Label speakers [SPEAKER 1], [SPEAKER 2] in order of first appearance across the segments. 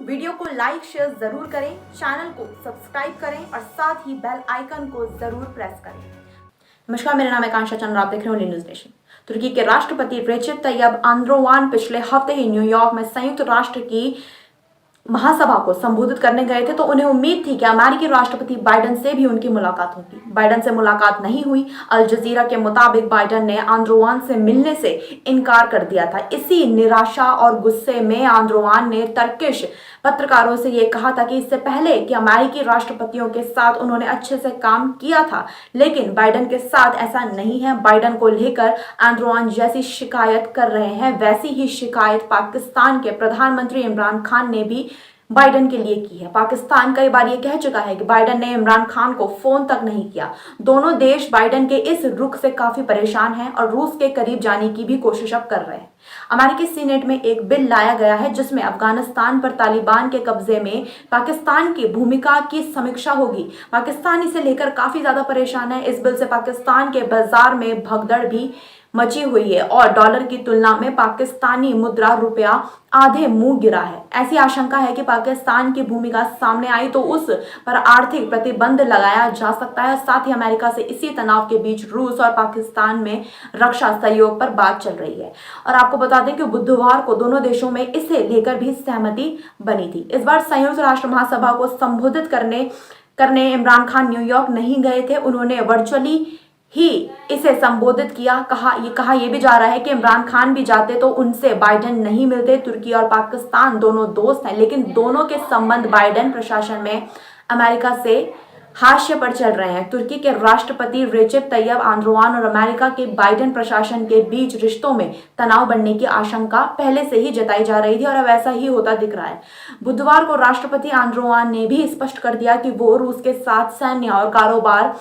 [SPEAKER 1] Video को like share जरूर करें, चैनल को सब्सक्राइब करें और साथ ही बेल आइकन को जरूर प्रेस करें। नमस्कार, मेरा नाम है कांक्षा चंद्र, आप देख रहे हो न्यूज़ नेशन। तुर्की के राष्ट्रपति रेसिप तैयब एर्दोगान पिछले हफ्ते ही न्यूयॉर्क में संयुक्त राष्ट्र की महासभा को संबोधित करने गए थे, तो उन्हें उम्मीद थी कि अमेरिकी राष्ट्रपति बाइडेन से भी उनकी मुलाकात होगी। बाइडेन से मुलाकात नहीं हुई। अल जजीरा के मुताबिक बाइडेन ने एर्दोगान से मिलने से इनकार कर दिया था। इसी निराशा और गुस्से में एर्दोगान ने तुर्किश पत्रकारों से ये कहा था कि इससे पहले कि अमेरिकी राष्ट्रपतियों के साथ उन्होंने अच्छे से काम किया था, लेकिन बाइडेन के साथ ऐसा नहीं है। बाइडेन को लेकर एर्दोगान जैसी शिकायत कर रहे हैं, वैसी ही शिकायत पाकिस्तान के प्रधानमंत्री इमरान खान ने भी बाइडेन के लिए की है। पाकिस्तान कई बार ये कह चुका है कि बाइडेन ने इमरान खान को फोन तक नहीं किया। दोनों देश बाइडेन के इस रुख से काफी परेशान हैं और रूस के करीब जाने की भी कोशिश अब कर रहे हैं। अमेरिकी सीनेट में एक बिल लाया गया है जिसमें अफगानिस्तान पर तालिबान के कब्जे में पाकिस्तान की भूमिका की समीक्षा होगी। पाकिस्तान इसे लेकर काफी ज्यादा परेशान है। इस बिल से पाकिस्तान के बाजार में भगदड़ भी मची हुई है और डॉलर की तुलना में पाकिस्तानी मुद्रा रुपया आधे मुंह गिरा है। ऐसी आशंका है कि पाकिस्तान की भूमिका सामने आई तो उस पर आर्थिक प्रतिबंध लगाया जा सकता है। साथ ही अमेरिका से इसी तनाव के बीच रूस और पाकिस्तान में रक्षा सहयोग पर बात चल रही है। और आपको बता दें कि बुधवार को दोनों देशों में इसे लेकर भी सहमति बनी थी। इस बार संयुक्त राष्ट्र महासभा को संबोधित करने इमरान खान न्यूयॉर्क नहीं गए थे। उन्होंने वर्चुअली ही इसे संबोधित किया। कहा यह भी जा रहा है कि इमरान खान भी जाते तो उनसे बाइडेन नहीं मिलते। तुर्की और पाकिस्तान दोनों दोस्त हैं, लेकिन दोनों के संबंध बाइडेन प्रशासन में अमेरिका से हाशिए पर चल रहे हैं। तुर्की के राष्ट्रपति रेसिप तैयब एर्दोगान और अमेरिका के बाइडेन प्रशासन के बीच रिश्तों में तनाव बढ़ने की आशंका पहले से ही जताई जा रही थी और अब ऐसा ही होता दिख रहा है। बुधवार को राष्ट्रपति एर्दोगान ने भी स्पष्ट कर दिया कि वो रूस के साथ सैन्य और कारोबार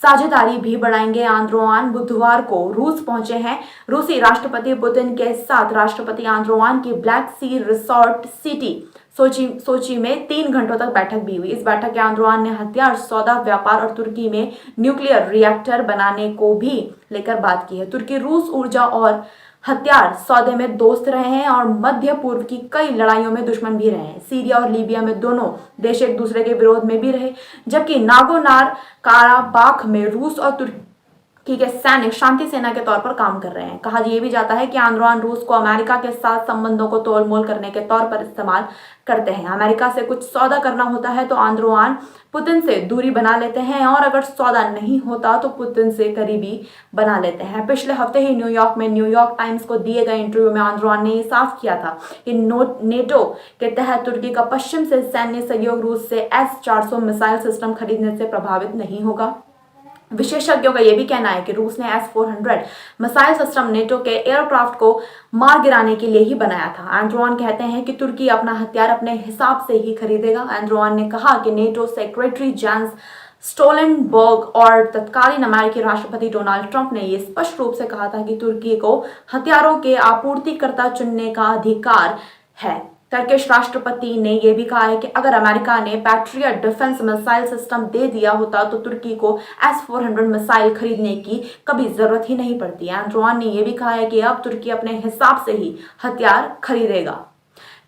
[SPEAKER 1] साझेदारी भी बढ़ाएंगे। एर्दोगान बुधवार को रूस पहुंचे हैं। रूसी राष्ट्रपति पुतिन के साथ राष्ट्रपति एर्दोगान की ब्लैक सी रिसोर्ट सिटी सोची में 3 घंटों तक बैठक भी हुई। इस बैठक के एर्दोगान ने हथियार सौदा, व्यापार और तुर्की में न्यूक्लियर रिएक्टर बनाने को भी लेकर बात की है। तुर्की रूस ऊर्जा और हथियार सौदे में दोस्त रहे हैं और मध्य पूर्व की कई लड़ाइयों में दुश्मन भी रहे हैं। सीरिया और लीबिया में दोनों देश एक दूसरे के विरोध में भी रहे, जबकि नागोर्नो काराबाख में रूस और तुर्की के सैनिक शांति सेना के तौर पर काम कर रहे हैं। कहा यह भी जाता है कि एर्दोगान रूस को अमेरिका के साथ संबंधों को तोलमोल करने के तौर पर इस्तेमाल करते हैं। अमेरिका से कुछ सौदा करना होता है तो एर्दोगान पुतिन से दूरी बना लेते हैं और अगर सौदा नहीं होता तो पुतिन से करीबी बना लेते हैं। पिछले हफ्ते ही न्यूयॉर्क में न्यूयॉर्क टाइम्स को दिए गए इंटरव्यू में एर्दोगान ने साफ किया था कि नेटो के तहत तुर्की का पश्चिम से सैन्य सहयोग रूस से S-400 मिसाइल सिस्टम खरीदने से प्रभावित नहीं होगा। विशेषज्ञों का यह भी कहना है कि रूस ने S-400 मिसाइल सिस्टम नेटो के एयरक्राफ्ट को मार गिराने के लिए ही बनाया था। एर्दोगान कहते हैं कि तुर्की अपना हथियार अपने हिसाब से ही खरीदेगा। एर्दोगान ने कहा कि नेटो सेक्रेटरी जेंस स्टोलनबर्ग और तत्कालीन अमेरिकी राष्ट्रपति डोनाल्ड ट्रंप ने यह स्पष्ट रूप से कहा था कि तुर्की को हथियारों के आपूर्तिकर्ता चुनने का अधिकार है। टर्किश राष्ट्रपति ने यह भी कहा है कि अगर अमेरिका ने पैट्रियट डिफेंस मिसाइल सिस्टम दे दिया होता तो तुर्की को S-400 मिसाइल खरीदने की कभी जरूरत ही नहीं पड़ती। एर्दोगान ने यह भी कहा है कि अब तुर्की अपने हिसाब से ही हथियार खरीदेगा।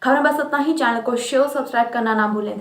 [SPEAKER 1] खबर बस इतना ही। चैनल को शेयर सब्सक्राइब करना ना भूलें।